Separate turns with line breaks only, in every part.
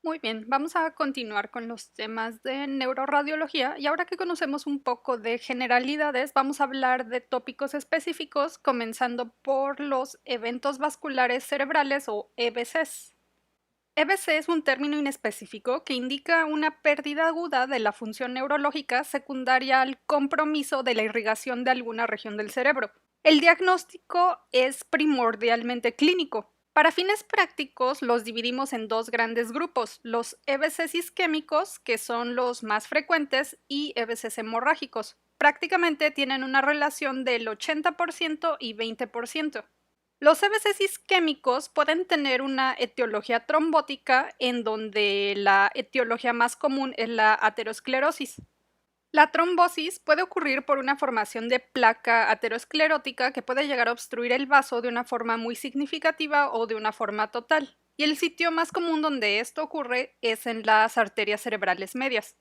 Muy bien, vamos a continuar con los temas de neuroradiología y ahora que conocemos un poco de generalidades, vamos a hablar de tópicos específicos, comenzando por los eventos vasculares cerebrales o EBCs. EBC es un término inespecífico que indica una pérdida aguda de la función neurológica secundaria al compromiso de la irrigación de alguna región del cerebro. El diagnóstico es primordialmente clínico. Para fines prácticos los dividimos en dos grandes grupos, los EBCs isquémicos, que son los más frecuentes, y EBCs hemorrágicos. Prácticamente tienen una relación del 80% y 20%. Los EBCs isquémicos pueden tener una etiología trombótica en donde la etiología más común es la aterosclerosis. La trombosis puede ocurrir por una formación de placa aterosclerótica que puede llegar a obstruir el vaso de una forma muy significativa o de una forma total. Y el sitio más común donde esto ocurre es en las arterias cerebrales medias.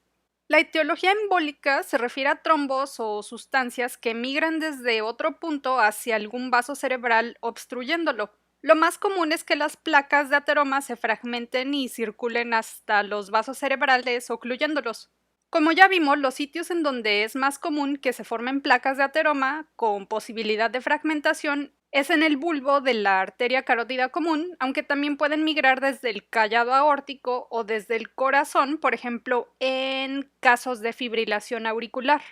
La etiología embólica se refiere a trombos o sustancias que migran desde otro punto hacia algún vaso cerebral obstruyéndolo. Lo más común es que las placas de ateroma se fragmenten y circulen hasta los vasos cerebrales ocluyéndolos. Como ya vimos, los sitios en donde es más común que se formen placas de ateroma con posibilidad de fragmentación es en el bulbo de la arteria carótida común, aunque también pueden migrar desde el callado aórtico o desde el corazón, por ejemplo, en casos de fibrilación auricular.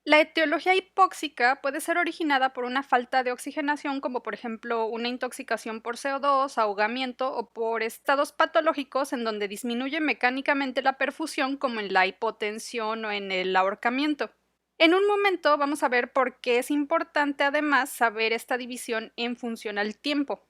La etiología hipóxica puede ser originada por una falta de oxigenación, como por ejemplo una intoxicación por CO2, ahogamiento o por estados patológicos en donde disminuye mecánicamente la perfusión, como en la hipotensión o en el ahorcamiento. En un momento vamos a ver por qué es importante además saber esta división en función al tiempo.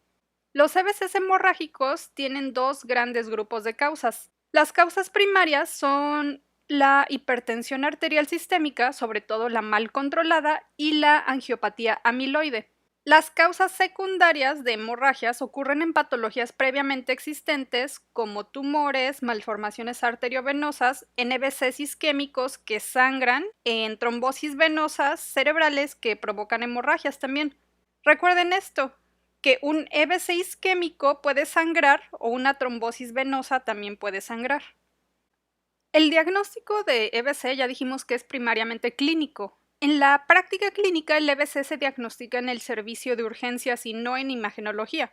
Los EBCs hemorrágicos tienen dos grandes grupos de causas. Las causas primarias son la hipertensión arterial sistémica, sobre todo la mal controlada, y la angiopatía amiloide. Las causas secundarias de hemorragias ocurren en patologías previamente existentes como tumores, malformaciones arteriovenosas, en EBCs isquémicos que sangran, en trombosis venosas cerebrales que provocan hemorragias también. Recuerden esto, que un EBC isquémico puede sangrar o una trombosis venosa también puede sangrar. El diagnóstico de EBC ya dijimos que es primariamente clínico. En la práctica clínica, el EBC se diagnostica en el servicio de urgencias y no en imagenología.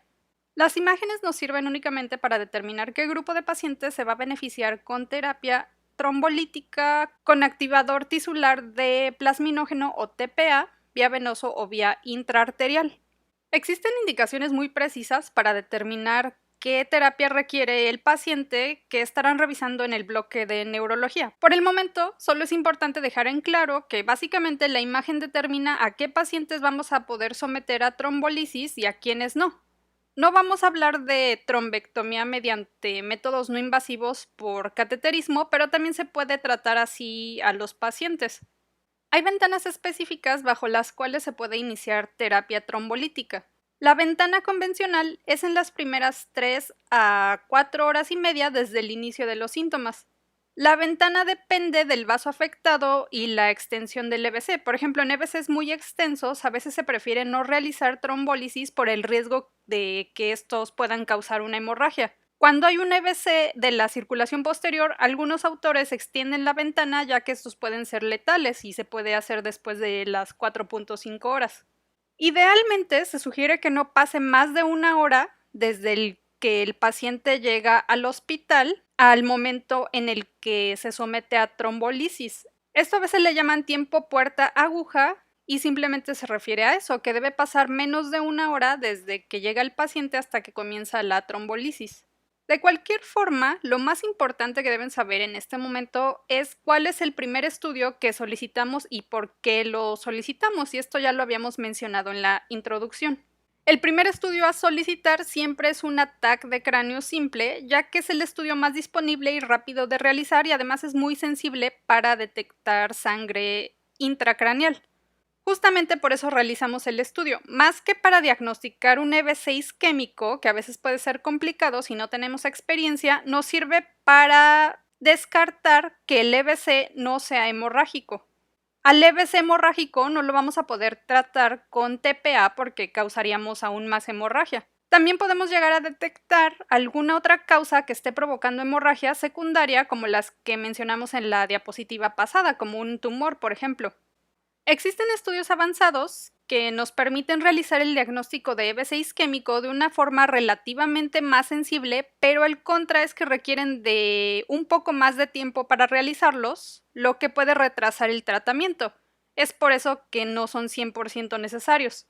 Las imágenes nos sirven únicamente para determinar qué grupo de pacientes se va a beneficiar con terapia trombolítica con activador tisular de plasminógeno o TPA, vía venoso o vía intraarterial. Existen indicaciones muy precisas para determinar qué terapia requiere el paciente que estarán revisando en el bloque de neurología. Por el momento, solo es importante dejar en claro que básicamente la imagen determina a qué pacientes vamos a poder someter a trombolisis y a quiénes no. No vamos a hablar de trombectomía mediante métodos no invasivos por cateterismo, pero también se puede tratar así a los pacientes. Hay ventanas específicas bajo las cuales se puede iniciar terapia trombolítica. La ventana convencional es en las primeras 3 a 4 horas y media desde el inicio de los síntomas. La ventana depende del vaso afectado y la extensión del EBC. Por ejemplo, en EBCs muy extensos a veces se prefiere no realizar trombólisis por el riesgo de que estos puedan causar una hemorragia. Cuando hay un EBC de la circulación posterior, algunos autores extienden la ventana ya que estos pueden ser letales y se puede hacer después de las 4.5 horas. Idealmente se sugiere que no pase más de una hora desde el que el paciente llega al hospital al momento en el que se somete a trombolisis. Esto a veces le llaman tiempo puerta aguja y simplemente se refiere a eso, que debe pasar menos de una hora desde que llega el paciente hasta que comienza la trombolisis. De cualquier forma, lo más importante que deben saber en este momento es cuál es el primer estudio que solicitamos y por qué lo solicitamos, y esto ya lo habíamos mencionado en la introducción. El primer estudio a solicitar siempre es un ATAC de cráneo simple, ya que es el estudio más disponible y rápido de realizar y además es muy sensible para detectar sangre intracraneal. Justamente por eso realizamos el estudio, más que para diagnosticar un EBC isquémico, que a veces puede ser complicado si no tenemos experiencia, nos sirve para descartar que el EBC no sea hemorrágico. Al EBC hemorrágico no lo vamos a poder tratar con TPA porque causaríamos aún más hemorragia. También podemos llegar a detectar alguna otra causa que esté provocando hemorragia secundaria, como las que mencionamos en la diapositiva pasada, como un tumor, por ejemplo. Existen estudios avanzados que nos permiten realizar el diagnóstico de EBC isquémico de una forma relativamente más sensible, pero el contra es que requieren de un poco más de tiempo para realizarlos, lo que puede retrasar el tratamiento. Es por eso que no son 100% necesarios.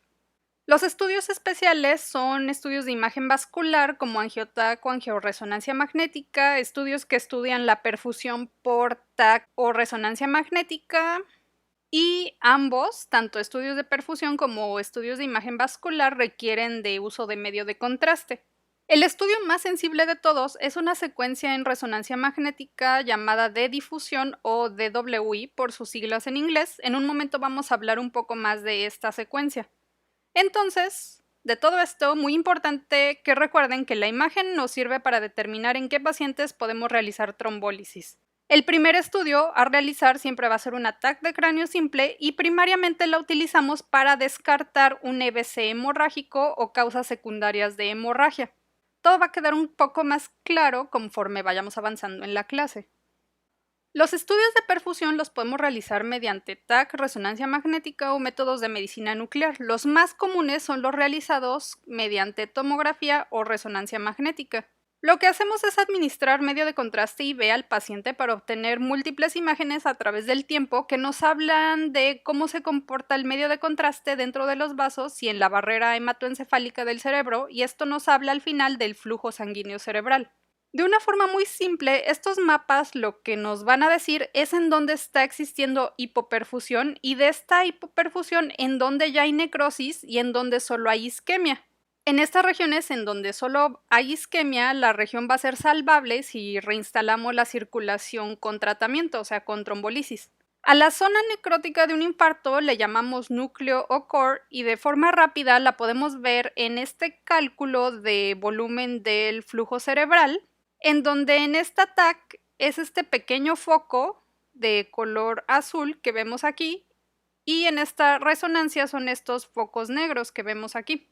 Los estudios especiales son estudios de imagen vascular como angioTAC o angioresonancia magnética, estudios que estudian la perfusión por TAC o resonancia magnética, y ambos, tanto estudios de perfusión como estudios de imagen vascular, requieren de uso de medio de contraste. El estudio más sensible de todos es una secuencia en resonancia magnética llamada de difusión o DWI por sus siglas en inglés. En un momento vamos a hablar un poco más de esta secuencia. Entonces, de todo esto, muy importante que recuerden que la imagen nos sirve para determinar en qué pacientes podemos realizar trombólisis. El primer estudio a realizar siempre va a ser un ataque de cráneo simple y primariamente la utilizamos para descartar un EBC hemorrágico o causas secundarias de hemorragia. Todo va a quedar un poco más claro conforme vayamos avanzando en la clase. Los estudios de perfusión los podemos realizar mediante TAC, resonancia magnética o métodos de medicina nuclear. Los más comunes son los realizados mediante tomografía o resonancia magnética. Lo que hacemos es administrar medio de contraste IV al paciente para obtener múltiples imágenes a través del tiempo que nos hablan de cómo se comporta el medio de contraste dentro de los vasos y en la barrera hematoencefálica del cerebro, y esto nos habla al final del flujo sanguíneo cerebral. De una forma muy simple, estos mapas lo que nos van a decir es en dónde está existiendo hipoperfusión y de esta hipoperfusión en dónde ya hay necrosis y en dónde solo hay isquemia. En estas regiones en donde solo hay isquemia, la región va a ser salvable si reinstalamos la circulación con tratamiento, o sea, con trombolisis. A la zona necrótica de un infarto le llamamos núcleo o core y de forma rápida la podemos ver en este cálculo de volumen del flujo cerebral, en donde en esta TAC es este pequeño foco de color azul que vemos aquí y en esta resonancia son estos focos negros que vemos aquí.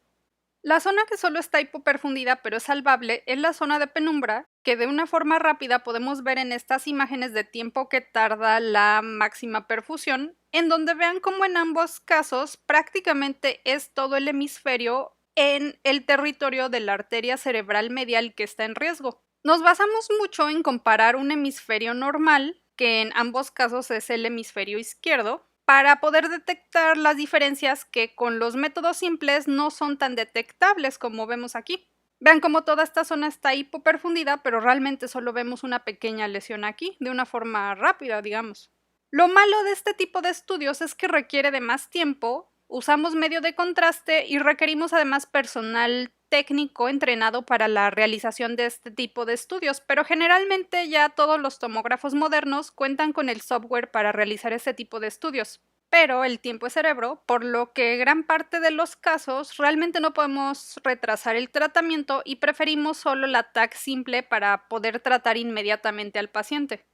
La zona que solo está hipoperfundida pero es salvable es la zona de penumbra, que de una forma rápida podemos ver en estas imágenes de tiempo que tarda la máxima perfusión, en donde vean cómo en ambos casos prácticamente es todo el hemisferio en el territorio de la arteria cerebral medial que está en riesgo. Nos basamos mucho en comparar un hemisferio normal, que en ambos casos es el hemisferio izquierdo, para poder detectar las diferencias que con los métodos simples no son tan detectables como vemos aquí. Vean cómo toda esta zona está hipoperfundida, pero realmente solo vemos una pequeña lesión aquí, de una forma rápida, digamos. Lo malo de este tipo de estudios es que requiere de más tiempo, usamos medio de contraste y requerimos además personal técnico entrenado para la realización de este tipo de estudios, pero generalmente ya todos los tomógrafos modernos cuentan con el software para realizar este tipo de estudios. Pero el tiempo es cerebro, por lo que gran parte de los casos realmente no podemos retrasar el tratamiento y preferimos solo la TAC simple para poder tratar inmediatamente al paciente.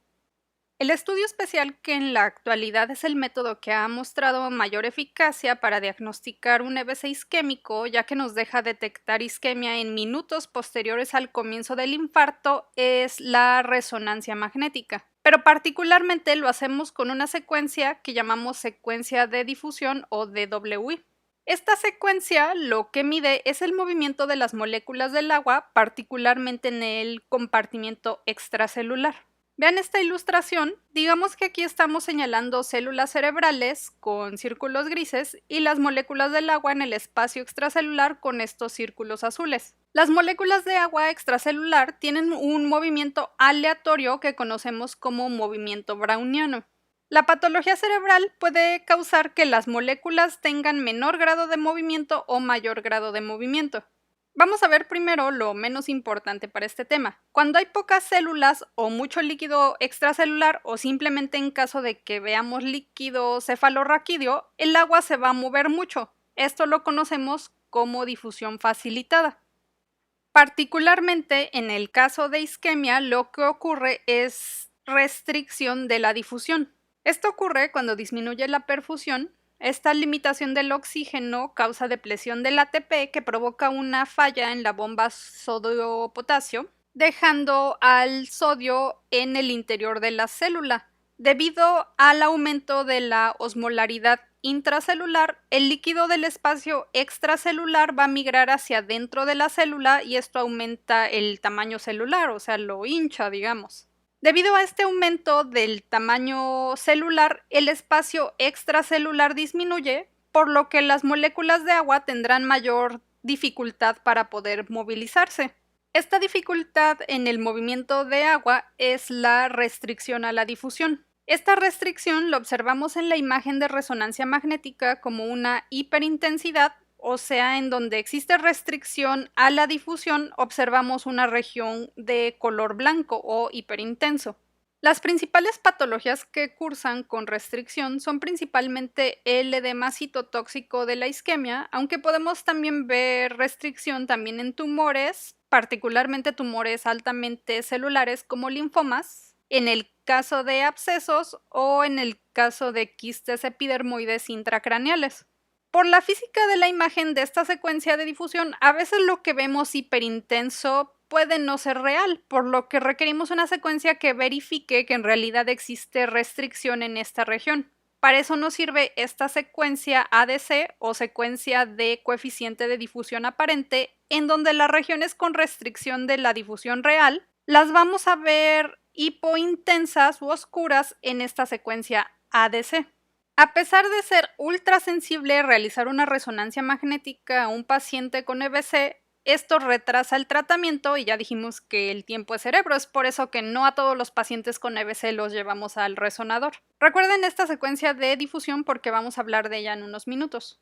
El estudio especial, que en la actualidad es el método que ha mostrado mayor eficacia para diagnosticar un EBC isquémico, ya que nos deja detectar isquemia en minutos posteriores al comienzo del infarto, es la resonancia magnética. Pero particularmente lo hacemos con una secuencia que llamamos secuencia de difusión o DWI. Esta secuencia lo que mide es el movimiento de las moléculas del agua, particularmente en el compartimiento extracelular. Vean esta ilustración, digamos que aquí estamos señalando células cerebrales con círculos grises y las moléculas del agua en el espacio extracelular con estos círculos azules. Las moléculas de agua extracelular tienen un movimiento aleatorio que conocemos como movimiento browniano. La patología cerebral puede causar que las moléculas tengan menor grado de movimiento o mayor grado de movimiento. Vamos a ver primero lo menos importante para este tema. Cuando hay pocas células o mucho líquido extracelular o simplemente en caso de que veamos líquido cefalorraquídeo, el agua se va a mover mucho. Esto lo conocemos como difusión facilitada. Particularmente en el caso de isquemia, lo que ocurre es restricción de la difusión. Esto ocurre cuando disminuye la perfusión, Esta limitación del oxígeno causa depresión del ATP que provoca una falla en la bomba sodio-potasio, dejando al sodio en el interior de la célula. Debido al aumento de la osmolaridad intracelular, el líquido del espacio extracelular va a migrar hacia dentro de la célula y esto aumenta el tamaño celular, o sea, lo hincha, digamos. Debido a este aumento del tamaño celular, el espacio extracelular disminuye, por lo que las moléculas de agua tendrán mayor dificultad para poder movilizarse. Esta dificultad en el movimiento de agua es la restricción a la difusión. Esta restricción lo observamos en la imagen de resonancia magnética como una hiperintensidad, o sea, en donde existe restricción a la difusión, observamos una región de color blanco o hiperintenso. Las principales patologías que cursan con restricción son principalmente el edema citotóxico de la isquemia, aunque podemos también ver restricción también en tumores, particularmente tumores altamente celulares como linfomas, en el caso de abscesos o en el caso de quistes epidermoides intracraneales. Por la física de la imagen de esta secuencia de difusión, a veces lo que vemos hiperintenso puede no ser real, por lo que requerimos una secuencia que verifique que en realidad existe restricción en esta región. Para eso nos sirve esta secuencia ADC o secuencia de coeficiente de difusión aparente, en donde las regiones con restricción de la difusión real las vamos a ver hipointensas u oscuras en esta secuencia ADC. A pesar de ser ultrasensible realizar una resonancia magnética a un paciente con EBC, esto retrasa el tratamiento y ya dijimos que el tiempo es cerebro, es por eso que no a todos los pacientes con EBC los llevamos al resonador. Recuerden esta secuencia de difusión porque vamos a hablar de ella en unos minutos.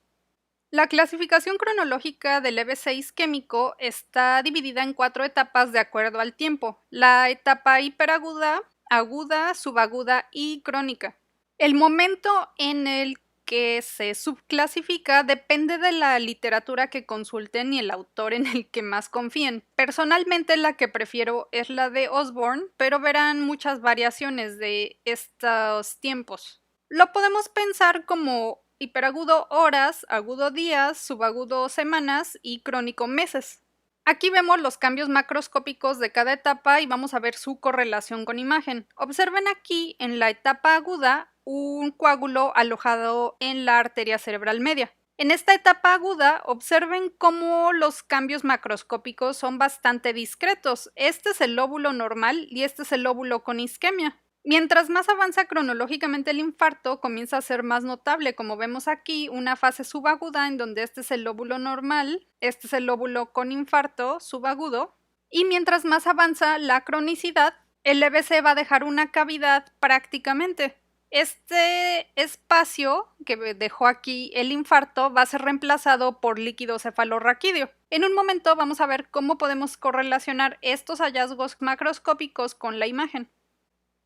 La clasificación cronológica del EBC isquémico está dividida en 4 etapas de acuerdo al tiempo: la etapa hiperaguda, aguda, subaguda y crónica. El momento en el que se subclasifica depende de la literatura que consulten y el autor en el que más confíen. Personalmente la que prefiero es la de Osborne, pero verán muchas variaciones de estos tiempos. Lo podemos pensar como hiperagudo horas, agudo días, subagudo semanas y crónico meses. Aquí vemos los cambios macroscópicos de cada etapa y vamos a ver su correlación con imagen. Observen aquí en la etapa aguda un coágulo alojado en la arteria cerebral media. En esta etapa aguda, observen cómo los cambios macroscópicos son bastante discretos. Este es el lóbulo normal y este es el lóbulo con isquemia. Mientras más avanza cronológicamente el infarto, comienza a ser más notable, como vemos aquí, una fase subaguda en donde este es el lóbulo normal, este es el lóbulo con infarto subagudo, y mientras más avanza la cronicidad, el EBC va a dejar una cavidad prácticamente. Este espacio que dejó aquí el infarto va a ser reemplazado por líquido cefalorraquídeo. En un momento vamos a ver cómo podemos correlacionar estos hallazgos macroscópicos con la imagen.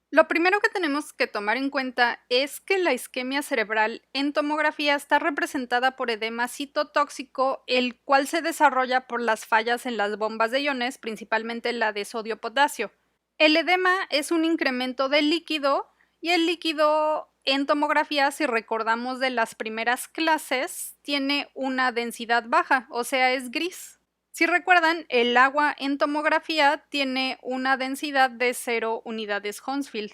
Lo primero que tenemos que tomar en cuenta es que la isquemia cerebral en tomografía está representada por edema citotóxico, el cual se desarrolla por las fallas en las bombas de iones, principalmente la de sodio-potasio. El edema es un incremento del líquido y el líquido en tomografía, si recordamos de las primeras clases, tiene una densidad baja, o sea, es gris. Si recuerdan, el agua en tomografía tiene una densidad de 0 unidades Hounsfield.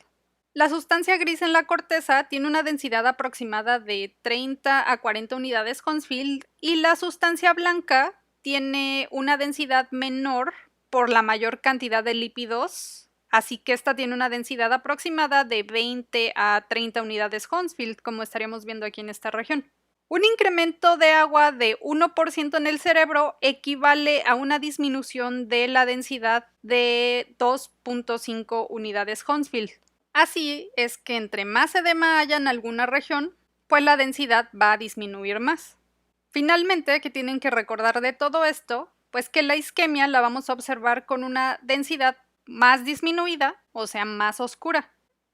La sustancia gris en la corteza tiene una densidad aproximada de 30 a 40 unidades Hounsfield y la sustancia blanca tiene una densidad menor por la mayor cantidad de lípidos, así que esta tiene una densidad aproximada de 20 a 30 unidades Hounsfield, como estaríamos viendo aquí en esta región. Un incremento de agua de 1% en el cerebro equivale a una disminución de la densidad de 2.5 unidades Hounsfield. Así es que entre más edema haya en alguna región, pues la densidad va a disminuir más. Finalmente, ¿qué tienen que recordar de todo esto? Pues que la isquemia la vamos a observar con una densidad más disminuida, o sea, más oscura.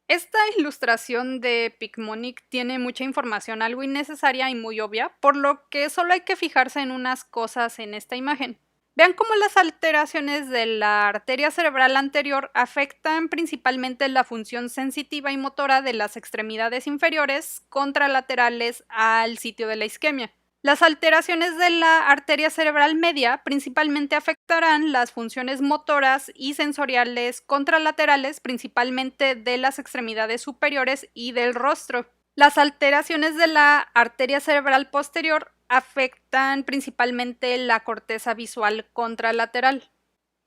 Esta ilustración de Picmonic tiene mucha información algo innecesaria y muy obvia, por lo que solo hay que fijarse en unas cosas en esta imagen. Vean cómo las alteraciones de la arteria cerebral anterior afectan principalmente la función sensitiva y motora de las extremidades inferiores contralaterales al sitio de la isquemia. Las alteraciones de la arteria cerebral media principalmente afectarán las funciones motoras y sensoriales contralaterales, principalmente de las extremidades superiores y del rostro. Las alteraciones de la arteria cerebral posterior afectan principalmente la corteza visual contralateral.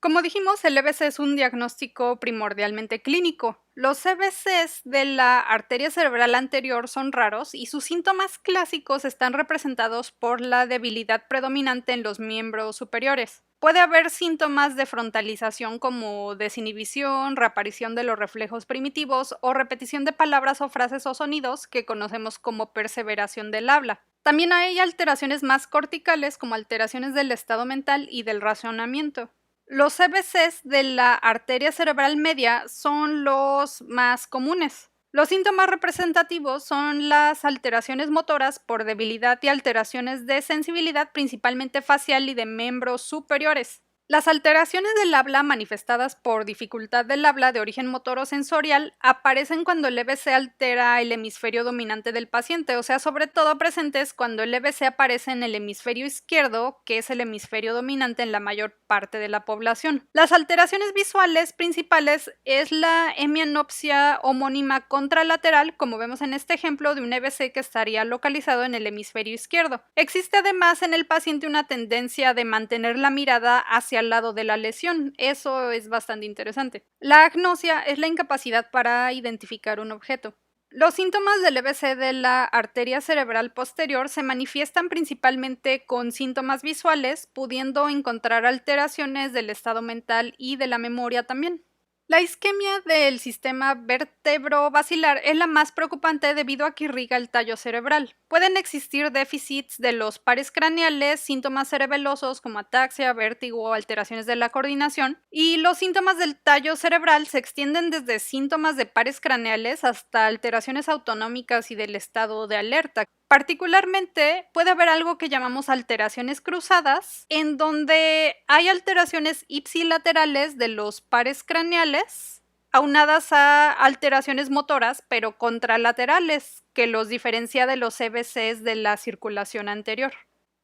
Como dijimos, el EBC es un diagnóstico primordialmente clínico. Los EBCs de la arteria cerebral anterior son raros y sus síntomas clásicos están representados por la debilidad predominante en los miembros superiores. Puede haber síntomas de frontalización como desinhibición, reaparición de los reflejos primitivos o repetición de palabras o frases o sonidos que conocemos como perseveración del habla. También hay alteraciones más corticales como alteraciones del estado mental y del razonamiento. Los CBCs de la arteria cerebral media son los más comunes. Los síntomas representativos son las alteraciones motoras por debilidad y alteraciones de sensibilidad principalmente facial y de miembros superiores. Las alteraciones del habla manifestadas por dificultad del habla de origen motor o sensorial aparecen cuando el EBC altera el hemisferio dominante del paciente, o sea, sobre todo presentes cuando el EBC aparece en el hemisferio izquierdo, que es el hemisferio dominante en la mayor parte de la población. Las alteraciones visuales principales es la hemianopsia homónima contralateral, como vemos en este ejemplo de un EBC que estaría localizado en el hemisferio izquierdo. Existe además en el paciente una tendencia de mantener la mirada hacia al lado de la lesión. Eso es bastante interesante. La agnosia es la incapacidad para identificar un objeto. Los síntomas del EBC de la arteria cerebral posterior se manifiestan principalmente con síntomas visuales, pudiendo encontrar alteraciones del estado mental y de la memoria también. La isquemia del sistema vertebrovascular es la más preocupante debido a que irriga el tallo cerebral. Pueden existir déficits de los pares craneales, síntomas cerebelosos como ataxia, vértigo o alteraciones de la coordinación, y los síntomas del tallo cerebral se extienden desde síntomas de pares craneales hasta alteraciones autonómicas y del estado de alerta. Particularmente puede haber algo que llamamos alteraciones cruzadas, en donde hay alteraciones ipsilaterales de los pares craneales, aunadas a alteraciones motoras, pero contralaterales, que los diferencia de los EBCs de la circulación anterior.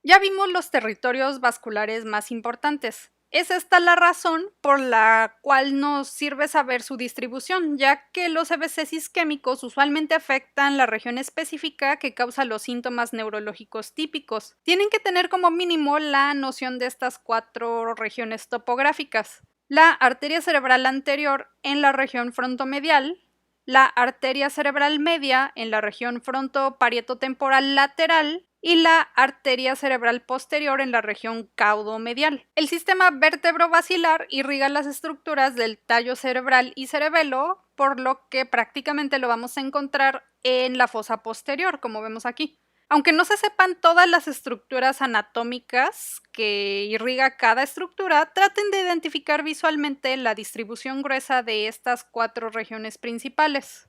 Ya vimos los territorios vasculares más importantes. Es esta la razón por la cual nos sirve saber su distribución, ya que los EBCs isquémicos usualmente afectan la región específica que causa los síntomas neurológicos típicos. Tienen que tener como mínimo la noción de estas 4 regiones topográficas: la arteria cerebral anterior en la región frontomedial, la arteria cerebral media en la región frontoparietotemporal lateral y la arteria cerebral posterior en la región caudomedial. El sistema vertebrovascular irriga las estructuras del tallo cerebral y cerebelo, por lo que prácticamente lo vamos a encontrar en la fosa posterior, como vemos aquí. Aunque no se sepan todas las estructuras anatómicas que irriga cada estructura, traten de identificar visualmente la distribución gruesa de estas 4 regiones principales.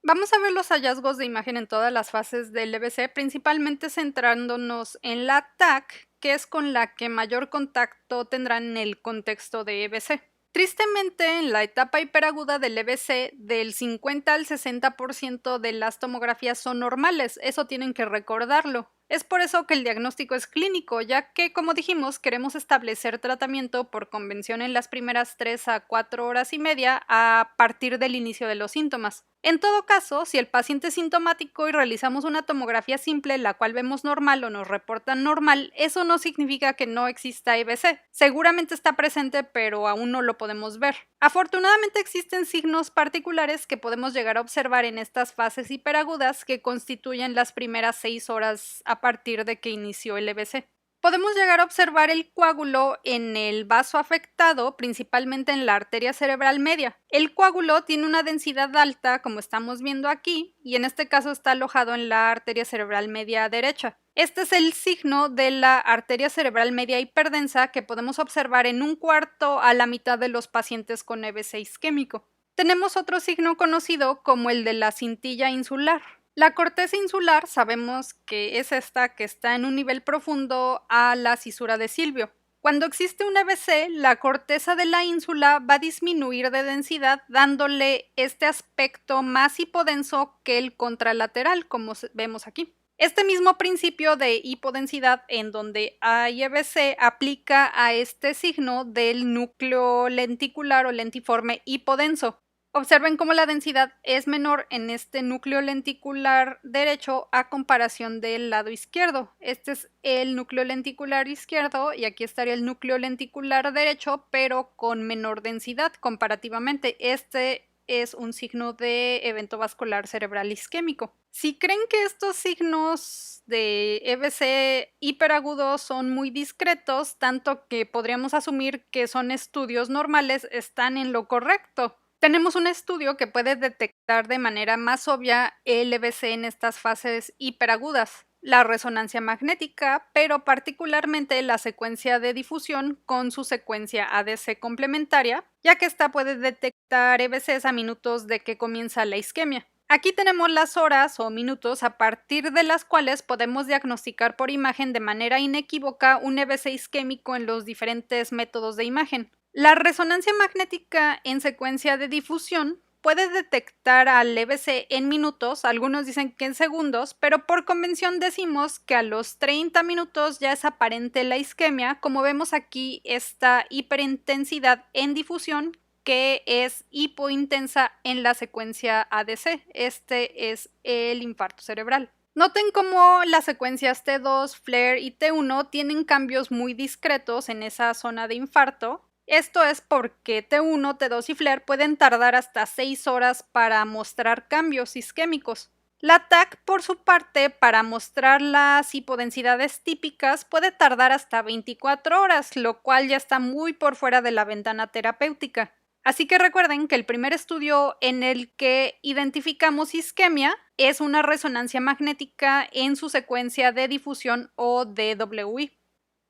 Vamos a ver los hallazgos de imagen en todas las fases del EBC, principalmente centrándonos en la TAC, que es con la que mayor contacto tendrán en el contexto de EBC. Tristemente, en la etapa hiperaguda del EBC, del 50 al 60% de las tomografías son normales, eso tienen que recordarlo. Es por eso que el diagnóstico es clínico, ya que, como dijimos, queremos establecer tratamiento por convención en las primeras 3 a 4 horas y media a partir del inicio de los síntomas. En todo caso, si el paciente es sintomático y realizamos una tomografía simple, la cual vemos normal o nos reportan normal, eso no significa que no exista EBC. Seguramente está presente, pero aún no lo podemos ver. Afortunadamente existen signos particulares que podemos llegar a observar en estas fases hiperagudas que constituyen las primeras 6 horas a partir de que inició el EBC. Podemos llegar a observar el coágulo en el vaso afectado, principalmente en la arteria cerebral media. El coágulo tiene una densidad alta, como estamos viendo aquí, y en este caso está alojado en la arteria cerebral media derecha. Este es el signo de la arteria cerebral media hiperdensa que podemos observar en 1/4 a la mitad de los pacientes con EBC isquémico. Tenemos otro signo conocido como el de la cintilla insular. La corteza insular sabemos que es esta que está en un nivel profundo a la cisura de Silvio. Cuando existe un EBC, la corteza de la ínsula va a disminuir de densidad, dándole este aspecto más hipodenso que el contralateral, como vemos aquí. Este mismo principio de hipodensidad en donde hay EBC aplica a este signo del núcleo lenticular o lentiforme hipodenso. Observen cómo la densidad es menor en este núcleo lenticular derecho a comparación del lado izquierdo. Este es el núcleo lenticular izquierdo y aquí estaría el núcleo lenticular derecho, pero con menor densidad comparativamente. Este es un signo de evento vascular cerebral isquémico. Si creen que estos signos de EBC hiperagudos son muy discretos, tanto que podríamos asumir que son estudios normales, están en lo correcto. Tenemos un estudio que puede detectar de manera más obvia el EBC en estas fases hiperagudas, la resonancia magnética, pero particularmente la secuencia de difusión con su secuencia ADC complementaria, ya que esta puede detectar EBCs a minutos de que comienza la isquemia. Aquí tenemos las horas o minutos a partir de las cuales podemos diagnosticar por imagen de manera inequívoca un EBC isquémico en los diferentes métodos de imagen. La resonancia magnética en secuencia de difusión puede detectar al EBC en minutos, algunos dicen que en segundos, pero por convención decimos que a los 30 minutos ya es aparente la isquemia, como vemos aquí esta hiperintensidad en difusión que es hipointensa en la secuencia ADC. Este es el infarto cerebral. Noten cómo las secuencias T2, FLAIR y T1 tienen cambios muy discretos en esa zona de infarto. Esto es porque T1, T2 y FLAIR pueden tardar hasta 6 horas para mostrar cambios isquémicos. La TAC, por su parte, para mostrar las hipodensidades típicas, puede tardar hasta 24 horas, lo cual ya está muy por fuera de la ventana terapéutica. Así que recuerden que el primer estudio en el que identificamos isquemia es una resonancia magnética en su secuencia de difusión o DWI.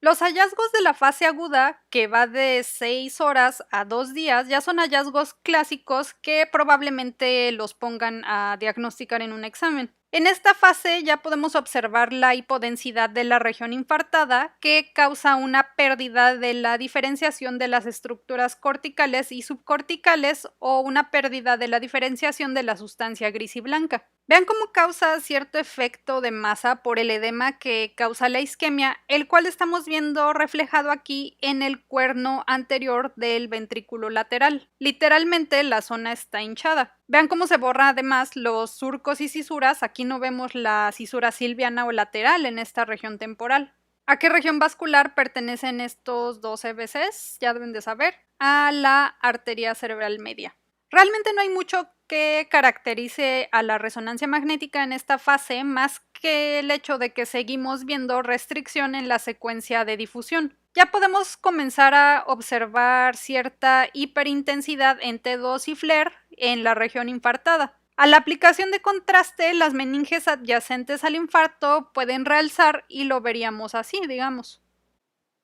Los hallazgos de la fase aguda, que va de 6 horas a 2 días, ya son hallazgos clásicos que probablemente los pongan a diagnosticar en un examen. En esta fase ya podemos observar la hipodensidad de la región infartada, que causa una pérdida de la diferenciación de las estructuras corticales y subcorticales o una pérdida de la diferenciación de la sustancia gris y blanca. Vean cómo causa cierto efecto de masa por el edema que causa la isquemia, el cual estamos viendo reflejado aquí en el cuerno anterior del ventrículo lateral. Literalmente la zona está hinchada. Vean cómo se borran además los surcos y cisuras. Aquí no vemos la cisura silviana o lateral en esta región temporal. ¿A qué región vascular pertenecen estos dos EBCs? Ya deben de saber. A la arteria cerebral media. Realmente no hay mucho que caracterice a la resonancia magnética en esta fase, más que el hecho de que seguimos viendo restricción en la secuencia de difusión. Ya podemos comenzar a observar cierta hiperintensidad en T2 y FLAIR en la región infartada. A la aplicación de contraste, las meninges adyacentes al infarto pueden realzar y lo veríamos así, digamos.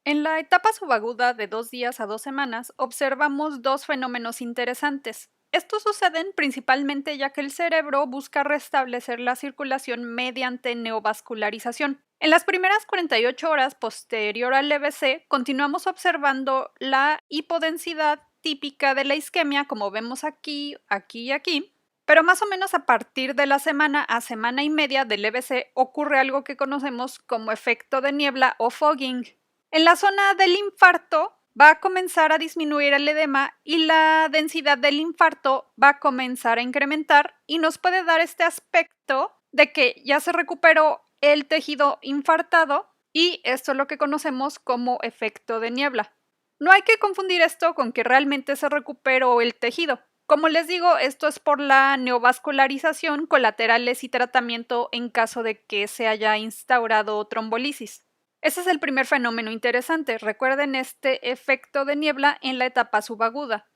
En la etapa subaguda de 2 días a 2 semanas, observamos dos fenómenos interesantes. Estos suceden principalmente ya que el cerebro busca restablecer la circulación mediante neovascularización. En las primeras 48 horas posterior al EBC, continuamos observando la hipodensidad típica de la isquemia, como vemos aquí, aquí y aquí, pero más o menos a partir de la semana a semana y media del EBC ocurre algo que conocemos como efecto de niebla o fogging. En la zona del infarto va a comenzar a disminuir el edema y la densidad del infarto va a comenzar a incrementar y nos puede dar este aspecto de que ya se recuperó el tejido infartado y esto es lo que conocemos como efecto de niebla. No hay que confundir esto con que realmente se recuperó el tejido. Como les digo, esto es por la neovascularización, colaterales y tratamiento en caso de que se haya instaurado trombolisis. Ese es el primer fenómeno interesante. Recuerden este efecto de niebla en la etapa subaguda.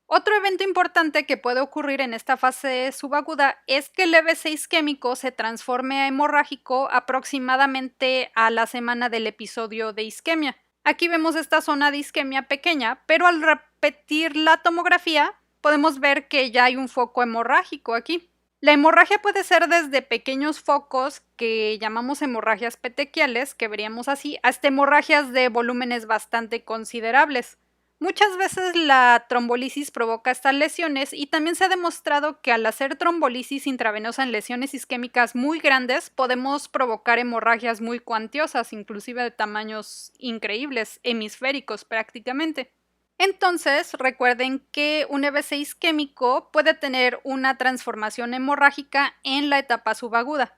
Otro evento importante que puede ocurrir en esta fase subaguda es que el EBC isquémico se transforme a hemorrágico aproximadamente a la semana del episodio de isquemia. Aquí vemos esta zona de isquemia pequeña, pero al repetir la tomografía podemos ver que ya hay un foco hemorrágico aquí. La hemorragia puede ser desde pequeños focos que llamamos hemorragias petequiales, que veríamos así, hasta hemorragias de volúmenes bastante considerables. Muchas veces la trombolisis provoca estas lesiones y también se ha demostrado que al hacer trombolisis intravenosa en lesiones isquémicas muy grandes podemos provocar hemorragias muy cuantiosas, inclusive de tamaños increíbles, hemisféricos prácticamente. Entonces, recuerden que un EBC isquémico puede tener una transformación hemorrágica en la etapa subaguda.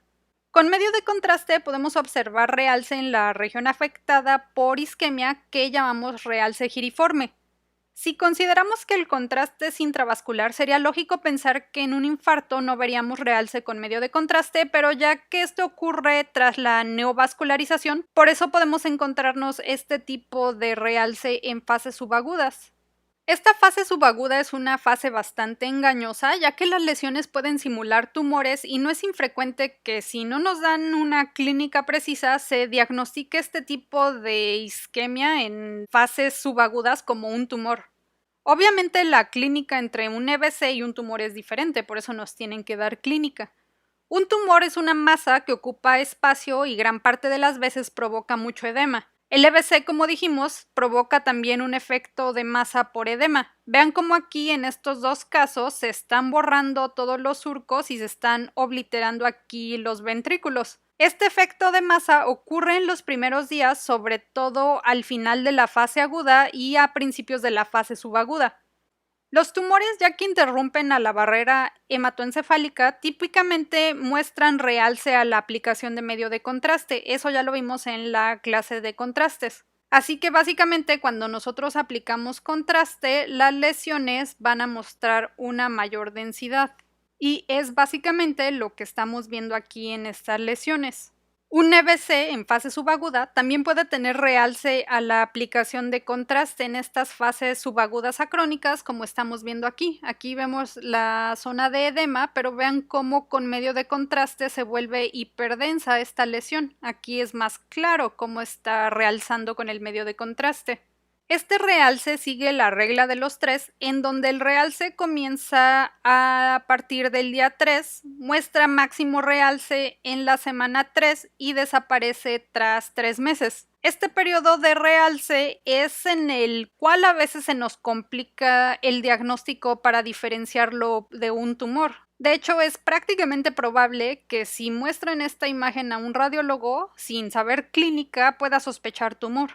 Con medio de contraste podemos observar realce en la región afectada por isquemia que llamamos realce giriforme. Si consideramos que el contraste es intravascular, sería lógico pensar que en un infarto no veríamos realce con medio de contraste, pero ya que esto ocurre tras la neovascularización, por eso podemos encontrarnos este tipo de realce en fases subagudas. Esta fase subaguda es una fase bastante engañosa, ya que las lesiones pueden simular tumores y no es infrecuente que si no nos dan una clínica precisa se diagnostique este tipo de isquemia en fases subagudas como un tumor. Obviamente la clínica entre un EBC y un tumor es diferente, por eso nos tienen que dar clínica. Un tumor es una masa que ocupa espacio y gran parte de las veces provoca mucho edema. El EBC, como dijimos, provoca también un efecto de masa por edema. Vean cómo aquí en estos dos casos se están borrando todos los surcos y se están obliterando aquí los ventrículos. Este efecto de masa ocurre en los primeros días, sobre todo al final de la fase aguda y a principios de la fase subaguda. Los tumores, ya que interrumpen a la barrera hematoencefálica, típicamente muestran realce a la aplicación de medio de contraste. Eso ya lo vimos en la clase de contrastes. Así que básicamente cuando nosotros aplicamos contraste, las lesiones van a mostrar una mayor densidad. Y es básicamente lo que estamos viendo aquí en estas lesiones. Un EBC en fase subaguda también puede tener realce a la aplicación de contraste en estas fases subagudas acrónicas, como estamos viendo aquí. Aquí vemos la zona de edema, pero vean cómo con medio de contraste se vuelve hiperdensa esta lesión. Aquí es más claro cómo está realzando con el medio de contraste. Este realce sigue la regla de los 3, en donde el realce comienza a partir del día 3, muestra máximo realce en la semana 3 y desaparece tras 3 meses. Este periodo de realce es en el cual a veces se nos complica el diagnóstico para diferenciarlo de un tumor. De hecho, es prácticamente probable que si muestran esta imagen a un radiólogo, sin saber clínica, pueda sospechar tumor.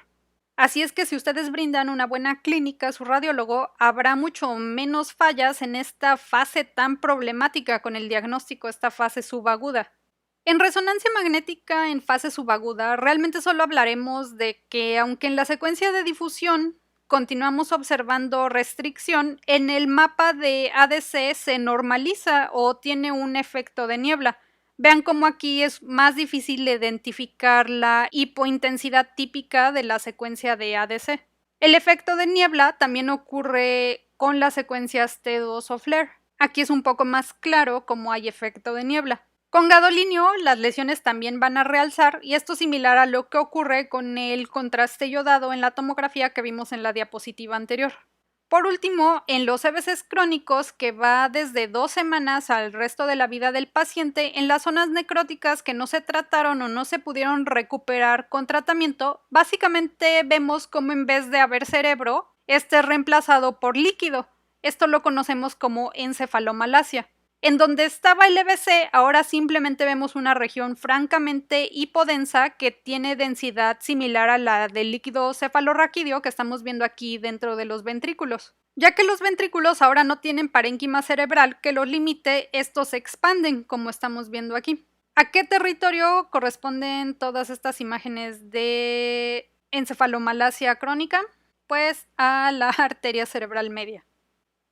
Así es que si ustedes brindan una buena clínica a su radiólogo, habrá mucho menos fallas en esta fase tan problemática con el diagnóstico, esta fase subaguda. En resonancia magnética en fase subaguda, realmente solo hablaremos de que, aunque en la secuencia de difusión continuamos observando restricción, en el mapa de ADC se normaliza o tiene un efecto de niebla. Vean cómo aquí es más difícil identificar la hipointensidad típica de la secuencia de ADC. El efecto de niebla también ocurre con las secuencias T2 o FLAIR. Aquí es un poco más claro cómo hay efecto de niebla. Con gadolinio las lesiones también van a realzar y esto es similar a lo que ocurre con el contraste yodado en la tomografía que vimos en la diapositiva anterior. Por último, en los EBCs crónicos, que va desde 2 semanas al resto de la vida del paciente, en las zonas necróticas que no se trataron o no se pudieron recuperar con tratamiento, básicamente vemos como en vez de haber cerebro, este es reemplazado por líquido. Esto lo conocemos como encefalomalacia. En donde estaba el EBC, ahora simplemente vemos una región francamente hipodensa que tiene densidad similar a la del líquido cefalorraquídeo que estamos viendo aquí dentro de los ventrículos. Ya que los ventrículos ahora no tienen parénquima cerebral que los limite, estos se expanden, como estamos viendo aquí. ¿A qué territorio corresponden todas estas imágenes de encefalomalacia crónica? Pues a la arteria cerebral media.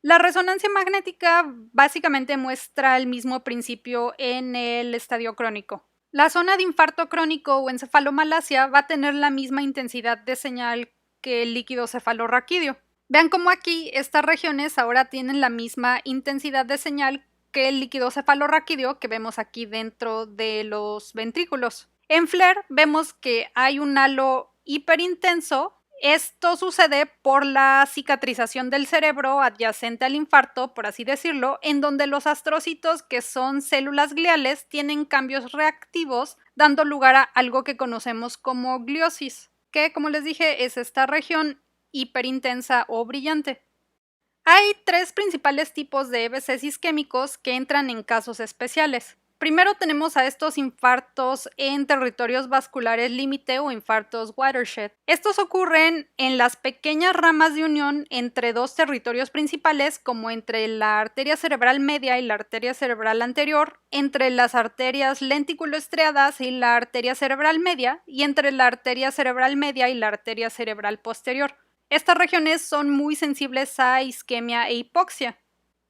La resonancia magnética básicamente muestra el mismo principio en el estadio crónico. La zona de infarto crónico o encefalomalacia va a tener la misma intensidad de señal que el líquido cefalorraquídeo. Vean cómo aquí estas regiones ahora tienen la misma intensidad de señal que el líquido cefalorraquídeo que vemos aquí dentro de los ventrículos. En FLAIR vemos que hay un halo hiperintenso Esto sucede por la cicatrización del cerebro adyacente al infarto, por así decirlo, en donde los astrocitos, que son células gliales, tienen cambios reactivos, dando lugar a algo que conocemos como gliosis, que, como les dije, es esta región hiperintensa o brillante. Hay tres principales tipos de EBCs isquémicos que entran en casos especiales. Primero tenemos a estos infartos en territorios vasculares límite o infartos watershed. Estos ocurren en las pequeñas ramas de unión entre dos territorios principales, como entre la arteria cerebral media y la arteria cerebral anterior, entre las arterias lenticuloestriadas y la arteria cerebral media, y entre la arteria cerebral media y la arteria cerebral posterior. Estas regiones son muy sensibles a isquemia e hipoxia.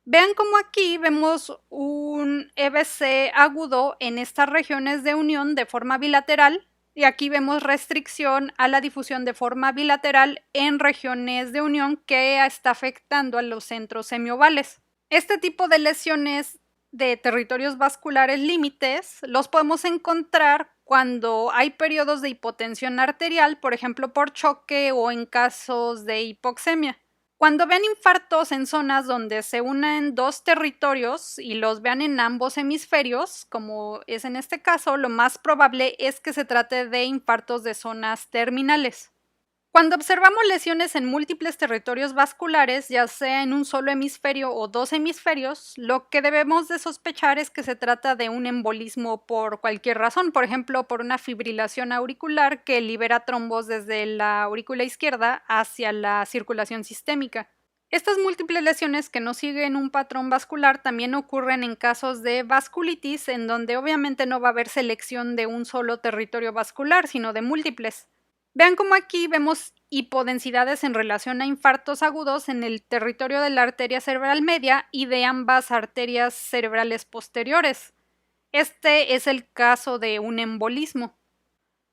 Vean cómo aquí vemos un EBC agudo en estas regiones de unión de forma bilateral, y aquí vemos restricción a la difusión de forma bilateral en regiones de unión que está afectando a los centros semiovales. Este tipo de lesiones de territorios vasculares límites los podemos encontrar cuando hay periodos de hipotensión arterial, por ejemplo por choque o en casos de hipoxemia. Cuando vean infartos en zonas donde se unen dos territorios y los vean en ambos hemisferios, como es en este caso, lo más probable es que se trate de infartos de zonas terminales. Cuando observamos lesiones en múltiples territorios vasculares, ya sea en un solo hemisferio o dos hemisferios, lo que debemos de sospechar es que se trata de un embolismo por cualquier razón, por ejemplo, por una fibrilación auricular que libera trombos desde la aurícula izquierda hacia la circulación sistémica. Estas múltiples lesiones que no siguen un patrón vascular también ocurren en casos de vasculitis, en donde obviamente no va a haber selección de un solo territorio vascular, sino de múltiples. Vean cómo aquí vemos hipodensidades en relación a infartos agudos en el territorio de la arteria cerebral media y de ambas arterias cerebrales posteriores. Este es el caso de un embolismo.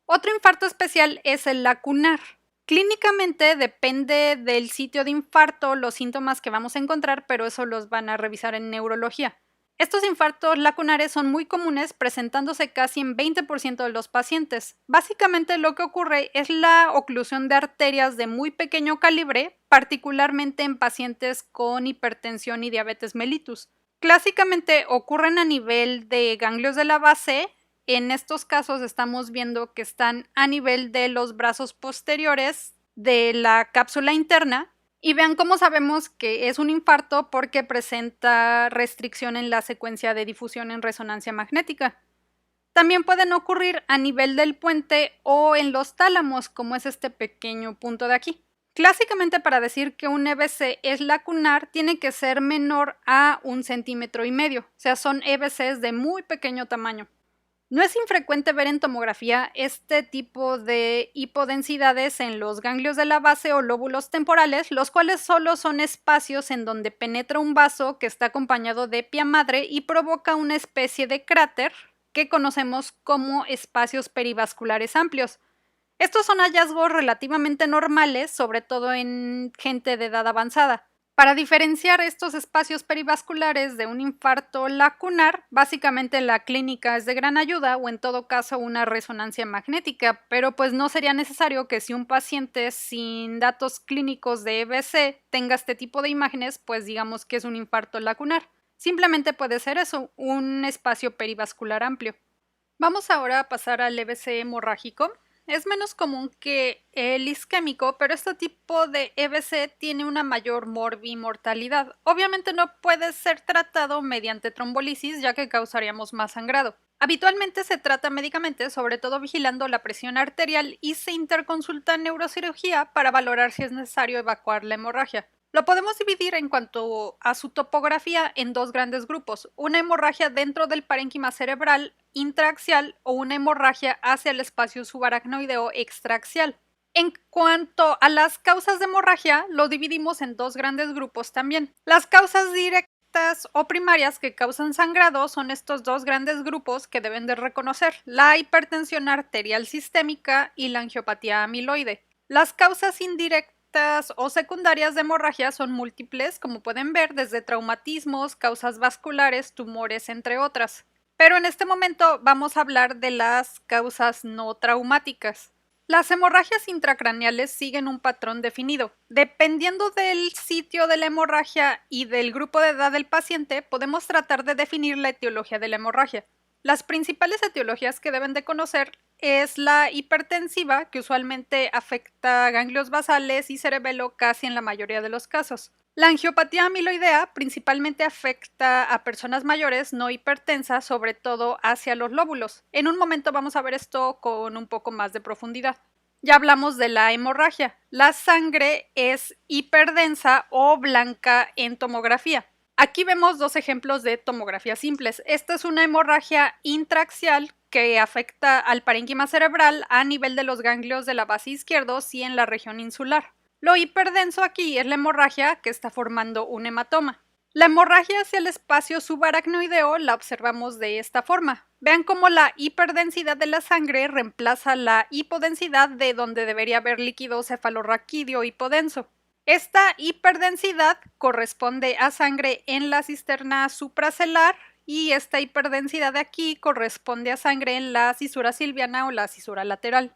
Otro infarto especial es el lacunar. Clínicamente depende del sitio de infarto los síntomas que vamos a encontrar, pero eso los van a revisar en neurología. Estos infartos lacunares son muy comunes, presentándose casi en 20% de los pacientes. Básicamente lo que ocurre es la oclusión de arterias de muy pequeño calibre, particularmente en pacientes con hipertensión y diabetes mellitus. Clásicamente ocurren a nivel de ganglios de la base. En estos casos estamos viendo que están a nivel de los brazos posteriores de la cápsula interna. Y vean cómo sabemos que es un infarto porque presenta restricción en la secuencia de difusión en resonancia magnética. También pueden ocurrir a nivel del puente o en los tálamos, como es este pequeño punto de aquí. Clásicamente, para decir que un EBC es lacunar, tiene que ser menor a 1,5 centímetros, o sea, son EBCs de muy pequeño tamaño. No es infrecuente ver en tomografía este tipo de hipodensidades en los ganglios de la base o lóbulos temporales, los cuales solo son espacios en donde penetra un vaso que está acompañado de pia madre y provoca una especie de cráter que conocemos como espacios perivasculares amplios. Estos son hallazgos relativamente normales, sobre todo en gente de edad avanzada. Para diferenciar estos espacios perivasculares de un infarto lacunar, básicamente la clínica es de gran ayuda o en todo caso una resonancia magnética, pero pues no sería necesario que si un paciente sin datos clínicos de EBC tenga este tipo de imágenes, pues digamos que es un infarto lacunar. Simplemente puede ser eso, un espacio perivascular amplio. Vamos ahora a pasar al EBC hemorrágico. Es menos común que el isquémico, pero este tipo de EBC tiene una mayor morbimortalidad. Obviamente no puede ser tratado mediante trombolisis, ya que causaríamos más sangrado. Habitualmente se trata médicamente, sobre todo vigilando la presión arterial, y se interconsulta en neurocirugía para valorar si es necesario evacuar la hemorragia. Lo podemos dividir en cuanto a su topografía en dos grandes grupos: una hemorragia dentro del parénquima cerebral intraaxial o una hemorragia hacia el espacio subaracnoideo extraaxial. En cuanto a las causas de hemorragia, lo dividimos en dos grandes grupos también. Las causas directas o primarias que causan sangrado son estos dos grandes grupos que deben de reconocer: la hipertensión arterial sistémica y la angiopatía amiloide. Las causas indirectas o secundarias de hemorragia son múltiples, como pueden ver, desde traumatismos, causas vasculares, tumores, entre otras. Pero en este momento vamos a hablar de las causas no traumáticas. Las hemorragias intracraneales siguen un patrón definido. Dependiendo del sitio de la hemorragia y del grupo de edad del paciente, podemos tratar de definir la etiología de la hemorragia. Las principales etiologías que deben de conocer es la hipertensiva, que usualmente afecta ganglios basales y cerebelo casi en la mayoría de los casos. La angiopatía amiloidea principalmente afecta a personas mayores no hipertensas, sobre todo hacia los lóbulos. En un momento vamos a ver esto con un poco más de profundidad. Ya hablamos de la hemorragia. La sangre es hiperdensa o blanca en tomografía. Aquí vemos dos ejemplos de tomografía simples. Esta es una hemorragia intraaxial que afecta al parénquima cerebral a nivel de los ganglios de la base izquierdos y en la región insular. Lo hiperdenso aquí es la hemorragia que está formando un hematoma. La hemorragia hacia el espacio subaracnoideo la observamos de esta forma. Vean cómo la hiperdensidad de la sangre reemplaza la hipodensidad de donde debería haber líquido cefalorraquídeo hipodenso. Esta hiperdensidad corresponde a sangre en la cisterna supracelular y esta hiperdensidad de aquí corresponde a sangre en la cisura silviana o la cisura lateral.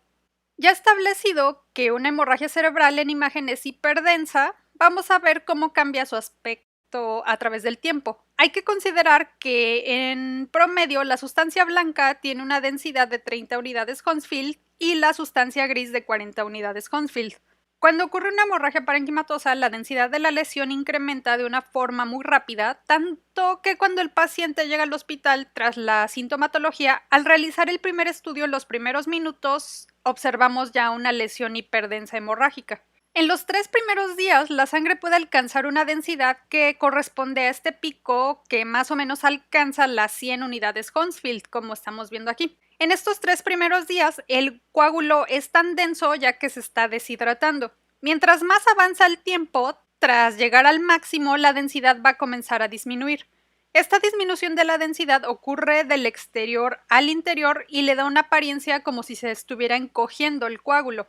Ya establecido que una hemorragia cerebral en imagen es hiperdensa, vamos a ver cómo cambia su aspecto a través del tiempo. Hay que considerar que en promedio la sustancia blanca tiene una densidad de 30 unidades Hounsfield y la sustancia gris de 40 unidades Hounsfield. Cuando ocurre una hemorragia parenquimatosa, la densidad de la lesión incrementa de una forma muy rápida, tanto que cuando el paciente llega al hospital tras la sintomatología, al realizar el primer estudio en los primeros minutos, observamos ya una lesión hiperdensa hemorrágica. En los 3 primeros días, la sangre puede alcanzar una densidad que corresponde a este pico que más o menos alcanza las 100 unidades Hounsfield, como estamos viendo aquí. En estos 3 primeros días, el coágulo es tan denso ya que se está deshidratando. Mientras más avanza el tiempo, tras llegar al máximo, la densidad va a comenzar a disminuir. Esta disminución de la densidad ocurre del exterior al interior y le da una apariencia como si se estuviera encogiendo el coágulo.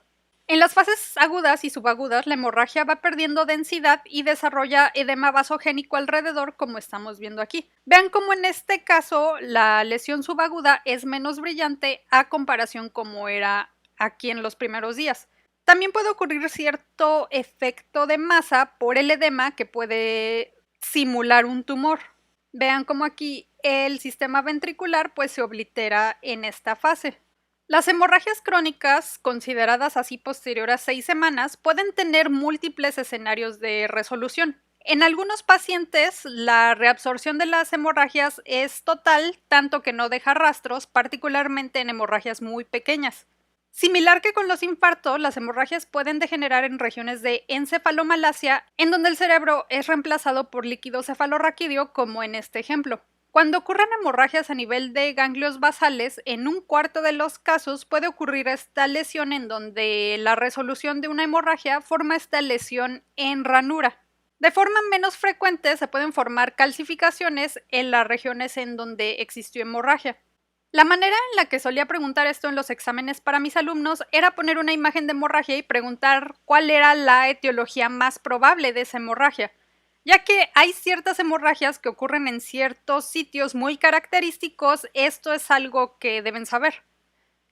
En las fases agudas y subagudas, la hemorragia va perdiendo densidad y desarrolla edema vasogénico alrededor, como estamos viendo aquí. Vean cómo en este caso la lesión subaguda es menos brillante a comparación como era aquí en los primeros días. También puede ocurrir cierto efecto de masa por el edema que puede simular un tumor. Vean cómo aquí el sistema ventricular pues se oblitera en esta fase. Las hemorragias crónicas, consideradas así posterior a 6 semanas, pueden tener múltiples escenarios de resolución. En algunos pacientes, la reabsorción de las hemorragias es total, tanto que no deja rastros, particularmente en hemorragias muy pequeñas. Similar que con los infartos, las hemorragias pueden degenerar en regiones de encefalomalacia, en donde el cerebro es reemplazado por líquido cefalorraquídeo, como en este ejemplo. Cuando ocurren hemorragias a nivel de ganglios basales, en un cuarto de los casos puede ocurrir esta lesión en donde la resolución de una hemorragia forma esta lesión en ranura. De forma menos frecuente se pueden formar calcificaciones en las regiones en donde existió hemorragia. La manera en la que solía preguntar esto en los exámenes para mis alumnos era poner una imagen de hemorragia y preguntar cuál era la etiología más probable de esa hemorragia, ya que hay ciertas hemorragias que ocurren en ciertos sitios muy característicos. Esto es algo que deben saber.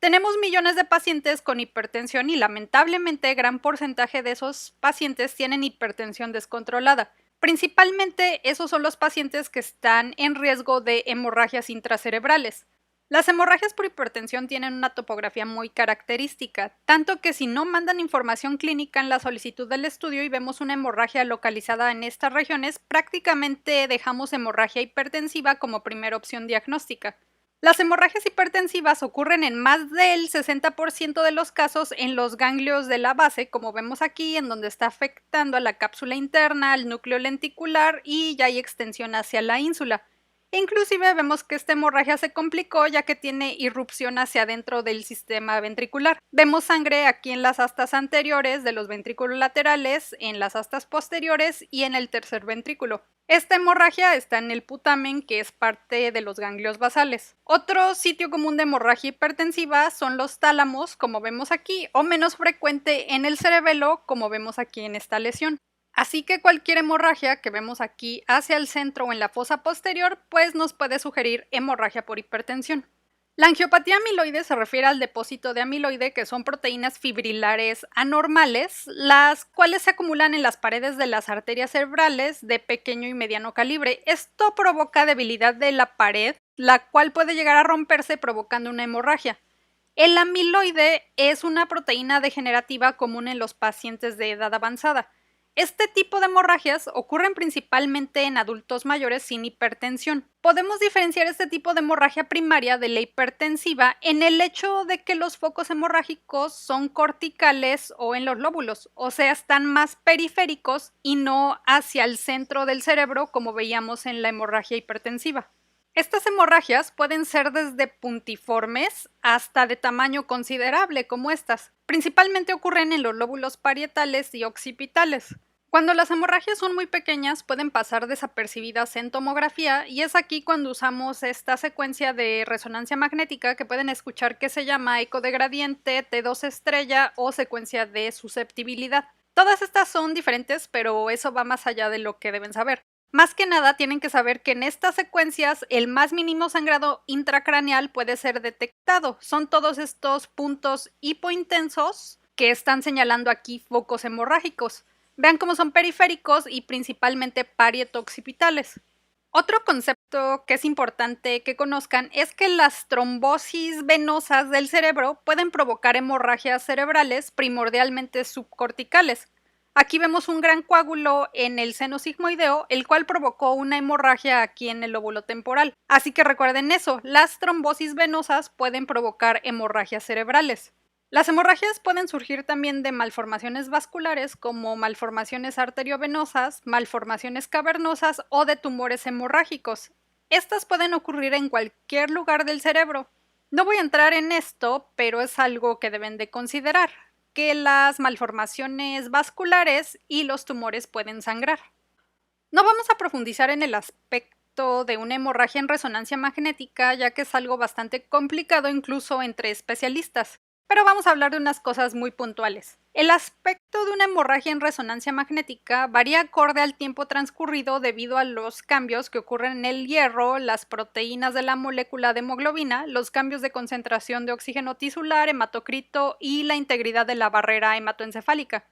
Tenemos millones de pacientes con hipertensión y lamentablemente gran porcentaje de esos pacientes tienen hipertensión descontrolada. Principalmente esos son los pacientes que están en riesgo de hemorragias intracerebrales. Las hemorragias por hipertensión tienen una topografía muy característica, tanto que si no mandan información clínica en la solicitud del estudio y vemos una hemorragia localizada en estas regiones, prácticamente dejamos hemorragia hipertensiva como primera opción diagnóstica. Las hemorragias hipertensivas ocurren en más del 60% de los casos en los ganglios de la base, como vemos aquí, en donde está afectando a la cápsula interna, al núcleo lenticular y ya hay extensión hacia la ínsula. Inclusive vemos que esta hemorragia se complicó ya que tiene irrupción hacia adentro del sistema ventricular. Vemos sangre aquí en las astas anteriores de los ventrículos laterales, en las astas posteriores y en el tercer ventrículo. Esta hemorragia está en el putamen, que es parte de los ganglios basales. Otro sitio común de hemorragia hipertensiva son los tálamos, como vemos aquí, o menos frecuente en el cerebelo, como vemos aquí en esta lesión. Así que cualquier hemorragia que vemos aquí hacia el centro o en la fosa posterior, pues nos puede sugerir hemorragia por hipertensión. La angiopatía amiloide se refiere al depósito de amiloide, que son proteínas fibrilares anormales, las cuales se acumulan en las paredes de las arterias cerebrales de pequeño y mediano calibre. Esto provoca debilidad de la pared, la cual puede llegar a romperse provocando una hemorragia. El amiloide es una proteína degenerativa común en los pacientes de edad avanzada. Este tipo de hemorragias ocurren principalmente en adultos mayores sin hipertensión. Podemos diferenciar este tipo de hemorragia primaria de la hipertensiva en el hecho de que los focos hemorrágicos son corticales o en los lóbulos, o sea, están más periféricos y no hacia el centro del cerebro como veíamos en la hemorragia hipertensiva. Estas hemorragias pueden ser desde puntiformes hasta de tamaño considerable, como estas. Principalmente ocurren en los lóbulos parietales y occipitales. Cuando las hemorragias son muy pequeñas, pueden pasar desapercibidas en tomografía, y es aquí cuando usamos esta secuencia de resonancia magnética que pueden escuchar, que se llama eco de gradiente, T2 estrella o secuencia de susceptibilidad. Todas estas son diferentes, pero eso va más allá de lo que deben saber. Más que nada, tienen que saber que en estas secuencias el más mínimo sangrado intracraneal puede ser detectado. Son todos estos puntos hipointensos que están señalando aquí focos hemorrágicos. Vean cómo son periféricos y principalmente parieto-occipitales. Otro concepto que es importante que conozcan es que las trombosis venosas del cerebro pueden provocar hemorragias cerebrales primordialmente subcorticales. Aquí vemos un gran coágulo en el seno sigmoideo, el cual provocó una hemorragia aquí en el lóbulo temporal. Así que recuerden eso, las trombosis venosas pueden provocar hemorragias cerebrales. Las hemorragias pueden surgir también de malformaciones vasculares, como malformaciones arteriovenosas, malformaciones cavernosas o de tumores hemorrágicos. Estas pueden ocurrir en cualquier lugar del cerebro. No voy a entrar en esto, pero es algo que deben de considerar, que las malformaciones vasculares y los tumores pueden sangrar. No vamos a profundizar en el aspecto de una hemorragia en resonancia magnética, ya que es algo bastante complicado incluso entre especialistas, pero vamos a hablar de unas cosas muy puntuales. El aspecto de una hemorragia en resonancia magnética varía acorde al tiempo transcurrido debido a los cambios que ocurren en el hierro, las proteínas de la molécula de hemoglobina, los cambios de concentración de oxígeno tisular, hematocrito y la integridad de la barrera hematoencefálica.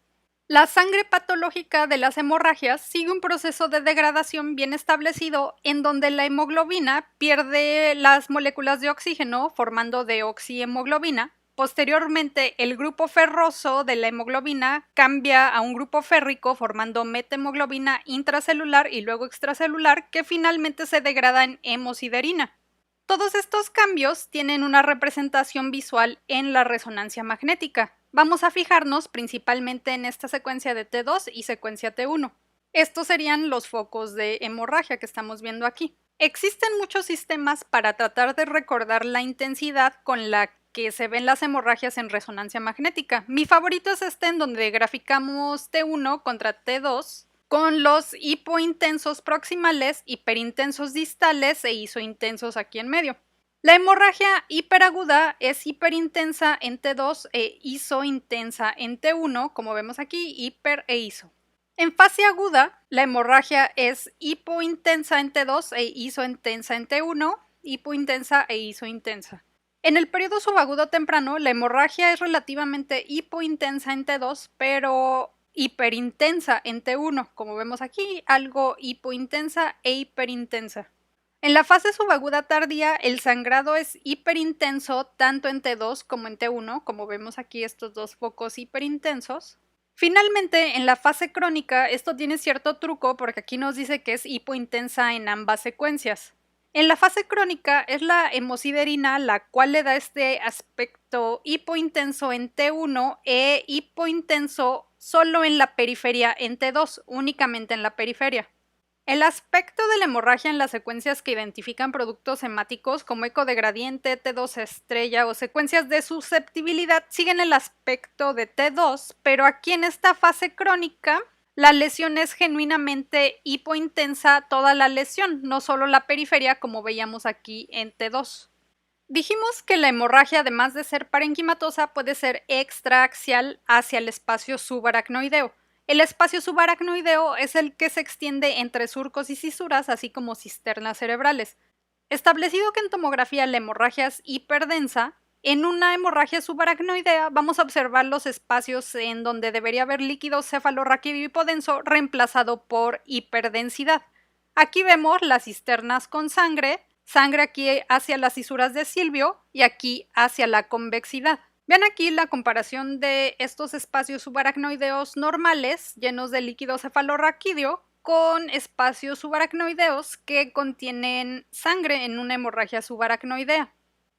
La sangre patológica de las hemorragias sigue un proceso de degradación bien establecido, en donde la hemoglobina pierde las moléculas de oxígeno formando deoxihemoglobina. Posteriormente, el grupo ferroso de la hemoglobina cambia a un grupo férrico formando metahemoglobina intracelular y luego extracelular, que finalmente se degrada en hemosiderina. Todos estos cambios tienen una representación visual en la resonancia magnética. Vamos a fijarnos principalmente en esta secuencia de T2 y secuencia T1. Estos serían los focos de hemorragia que estamos viendo aquí. Existen muchos sistemas para tratar de recordar la intensidad con la que se ven las hemorragias en resonancia magnética. Mi favorito es este, en donde graficamos T1 contra T2 con los hipointensos proximales, hiperintensos distales e isointensos aquí en medio. La hemorragia hiperaguda es hiperintensa en T2 e isointensa en T1, como vemos aquí, hiper e iso. En fase aguda, la hemorragia es hipointensa en T2 e isointensa en T1, hipointensa e isointensa. En el periodo subagudo temprano, la hemorragia es relativamente hipointensa en T2, pero hiperintensa en T1, como vemos aquí, algo hipointensa e hiperintensa. En la fase subaguda tardía, el sangrado es hiperintenso tanto en T2 como en T1, como vemos aquí estos dos focos hiperintensos. Finalmente, en la fase crónica, esto tiene cierto truco porque aquí nos dice que es hipointensa en ambas secuencias. En la fase crónica es la hemosiderina la cual le da este aspecto hipointenso en T1 e hipointenso solo en la periferia en T2, únicamente en la periferia. El aspecto de la hemorragia en las secuencias que identifican productos hemáticos como eco de gradiente, T2 estrella o secuencias de susceptibilidad siguen el aspecto de T2, pero aquí en esta fase crónica la lesión es genuinamente hipointensa toda la lesión, no solo la periferia como veíamos aquí en T2. Dijimos que la hemorragia, además de ser parenquimatosa, puede ser extraaxial hacia el espacio subaracnoideo. El espacio subaracnoideo es el que se extiende entre surcos y cisuras, así como cisternas cerebrales. Establecido que en tomografía la hemorragia es hiperdensa, en una hemorragia subaracnoidea vamos a observar los espacios en donde debería haber líquido cefalorraquídeo hipodenso reemplazado por hiperdensidad. Aquí vemos las cisternas con sangre, sangre aquí hacia las cisuras de Silvio y aquí hacia la convexidad. Vean aquí la comparación de estos espacios subaracnoideos normales llenos de líquido cefalorraquídeo con espacios subaracnoideos que contienen sangre en una hemorragia subaracnoidea.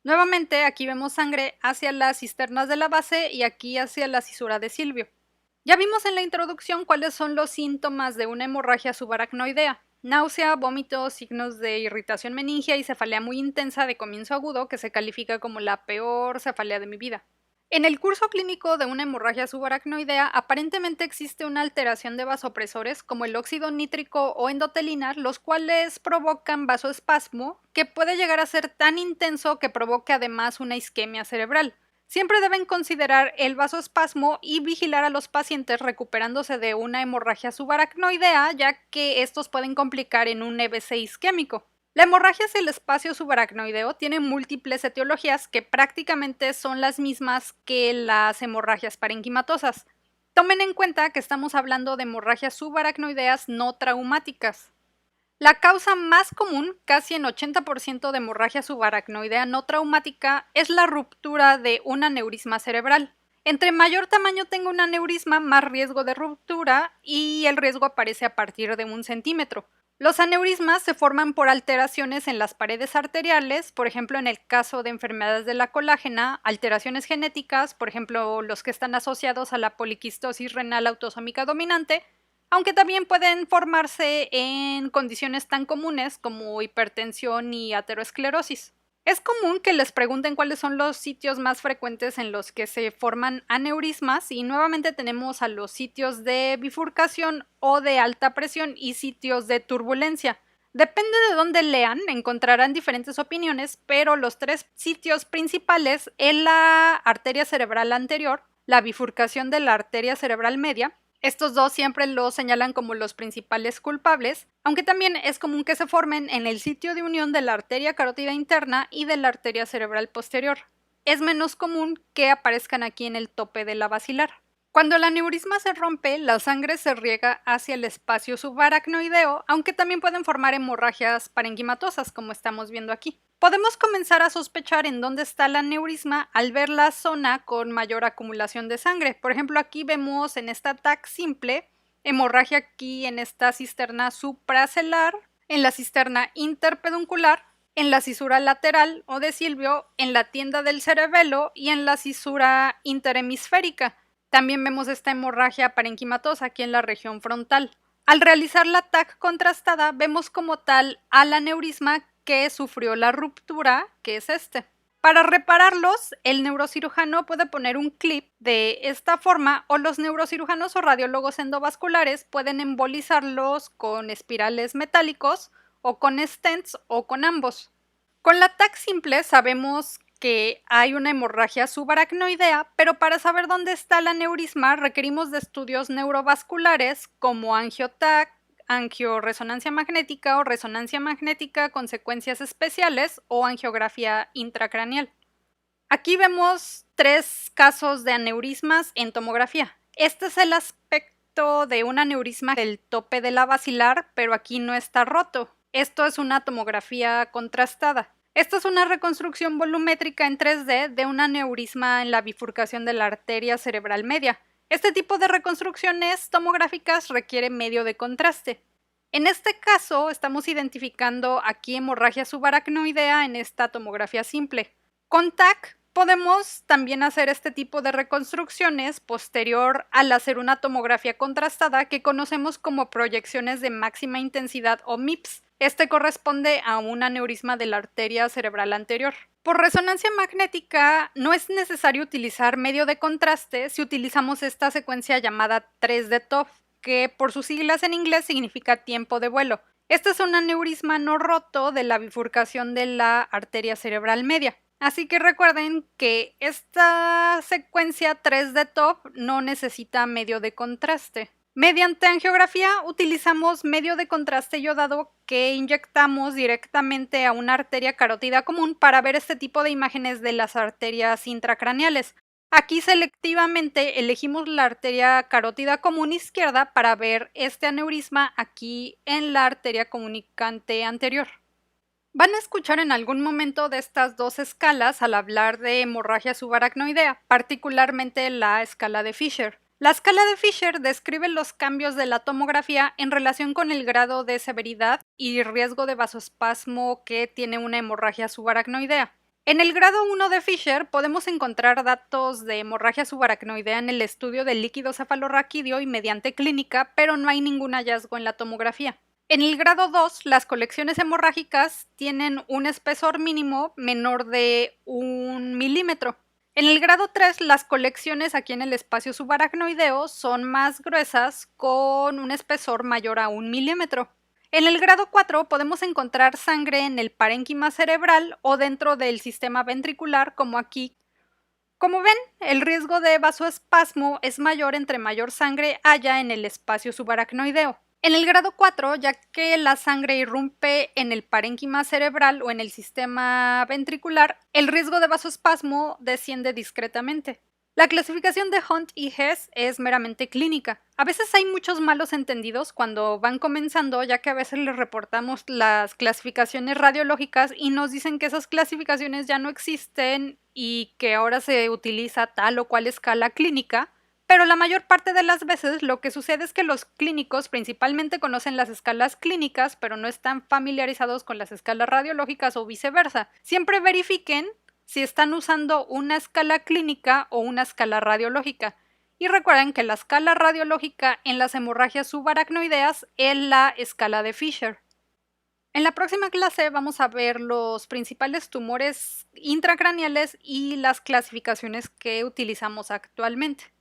Nuevamente aquí vemos sangre hacia las cisternas de la base y aquí hacia la cisura de Silvio. Ya vimos en la introducción cuáles son los síntomas de una hemorragia subaracnoidea: náusea, vómito, signos de irritación meningia y cefalea muy intensa de comienzo agudo que se califica como la peor cefalea de mi vida. En el curso clínico de una hemorragia subaracnoidea aparentemente existe una alteración de vasopresores como el óxido nítrico o endotelina, los cuales provocan vasoespasmo que puede llegar a ser tan intenso que provoque además una isquemia cerebral. Siempre deben considerar el vasoespasmo y vigilar a los pacientes recuperándose de una hemorragia subaracnoidea, ya que estos pueden complicar en un EBC isquémico. La hemorragia hacia el espacio subaracnoideo tiene múltiples etiologías que prácticamente son las mismas que las hemorragias parenquimatosas. Tomen en cuenta que estamos hablando de hemorragias subaracnoideas no traumáticas. La causa más común, casi en 80% de hemorragia subaracnoidea no traumática, es la ruptura de un aneurisma cerebral. Entre mayor tamaño tenga un aneurisma, más riesgo de ruptura y el riesgo aparece a partir de 1 centímetro. Los aneurismas se forman por alteraciones en las paredes arteriales, por ejemplo en el caso de enfermedades de la colágena, alteraciones genéticas, por ejemplo los que están asociados a la poliquistosis renal autosómica dominante, aunque también pueden formarse en condiciones tan comunes como hipertensión y aterosclerosis. Es común que les pregunten cuáles son los sitios más frecuentes en los que se forman aneurismas y nuevamente tenemos a los sitios de bifurcación o de alta presión y sitios de turbulencia. Depende de dónde lean, encontrarán diferentes opiniones, pero los 3 sitios principales en la arteria cerebral anterior, la bifurcación de la arteria cerebral media. Estos dos siempre los señalan como los principales culpables, aunque también es común que se formen en el sitio de unión de la arteria carótida interna y de la arteria cerebral posterior. Es menos común que aparezcan aquí en el tope de la basilar. Cuando el aneurisma se rompe, la sangre se riega hacia el espacio subaracnoideo, aunque también pueden formar hemorragias parenquimatosas, como estamos viendo aquí. Podemos comenzar a sospechar en dónde está el aneurisma al ver la zona con mayor acumulación de sangre. Por ejemplo, aquí vemos en esta TAC simple, hemorragia aquí en esta cisterna supracelar, en la cisterna interpeduncular, en la cisura lateral o de Silvio, en la tienda del cerebelo y en la cisura interhemisférica. También vemos esta hemorragia parenquimatosa aquí en la región frontal. Al realizar la TAC contrastada, vemos como tal al aneurisma que sufrió la ruptura, que es este. Para repararlos, el neurocirujano puede poner un clip de esta forma o los neurocirujanos o radiólogos endovasculares pueden embolizarlos con espirales metálicos o con stents o con ambos. Con la TAC simple sabemos que hay una hemorragia subaracnoidea, pero para saber dónde está el aneurisma requerimos de estudios neurovasculares como angioTAC, angioresonancia magnética o resonancia magnética con secuencias especiales o angiografía intracraneal. Aquí vemos 3 casos de aneurismas en tomografía. Este es el aspecto de un aneurisma del tope de la basilar, pero aquí no está roto. Esto es una tomografía contrastada. Esta es una reconstrucción volumétrica en 3D de un aneurisma en la bifurcación de la arteria cerebral media. Este tipo de reconstrucciones tomográficas requiere medio de contraste. En este caso, estamos identificando aquí hemorragia subaracnoidea en esta tomografía simple. Con TAC podemos también hacer este tipo de reconstrucciones posterior al hacer una tomografía contrastada que conocemos como proyecciones de máxima intensidad o MIPS. Este corresponde a un aneurisma de la arteria cerebral anterior. Por resonancia magnética no es necesario utilizar medio de contraste si utilizamos esta secuencia llamada 3D TOF, que por sus siglas en inglés significa tiempo de vuelo. Este es un aneurisma no roto de la bifurcación de la arteria cerebral media. Así que recuerden que esta secuencia 3D TOF no necesita medio de contraste. Mediante angiografía utilizamos medio de contraste iodado que inyectamos directamente a una arteria carótida común para ver este tipo de imágenes de las arterias intracraneales. Aquí selectivamente elegimos la arteria carótida común izquierda para ver este aneurisma aquí en la arteria comunicante anterior. Van a escuchar en algún momento de estas dos escalas al hablar de hemorragia subaracnoidea, particularmente la escala de Fisher. La escala de Fisher describe los cambios de la tomografía en relación con el grado de severidad y riesgo de vasoespasmo que tiene una hemorragia subaracnoidea. En el grado 1 de Fisher podemos encontrar datos de hemorragia subaracnoidea en el estudio del líquido cefalorraquídeo y mediante clínica, pero no hay ningún hallazgo en la tomografía. En el grado 2, las colecciones hemorrágicas tienen un espesor mínimo menor de 1 milímetro. En el grado 3, las colecciones aquí en el espacio subaracnoideo son más gruesas con un espesor mayor a 1 milímetro. En el grado 4 podemos encontrar sangre en el parénquima cerebral o dentro del sistema ventricular, como aquí. Como ven, el riesgo de vasoespasmo es mayor entre mayor sangre haya en el espacio subaracnoideo. En el grado 4, ya que la sangre irrumpe en el parénquima cerebral o en el sistema ventricular, el riesgo de vasoespasmo desciende discretamente. La clasificación de Hunt y Hess es meramente clínica. A veces hay muchos malos entendidos cuando van comenzando, ya que a veces les reportamos las clasificaciones radiológicas y nos dicen que esas clasificaciones ya no existen y que ahora se utiliza tal o cual escala clínica. Pero la mayor parte de las veces lo que sucede es que los clínicos principalmente conocen las escalas clínicas, pero no están familiarizados con las escalas radiológicas o viceversa. Siempre verifiquen si están usando una escala clínica o una escala radiológica. Y recuerden que la escala radiológica en las hemorragias subaracnoideas es la escala de Fisher. En la próxima clase vamos a ver los principales tumores intracraneales y las clasificaciones que utilizamos actualmente.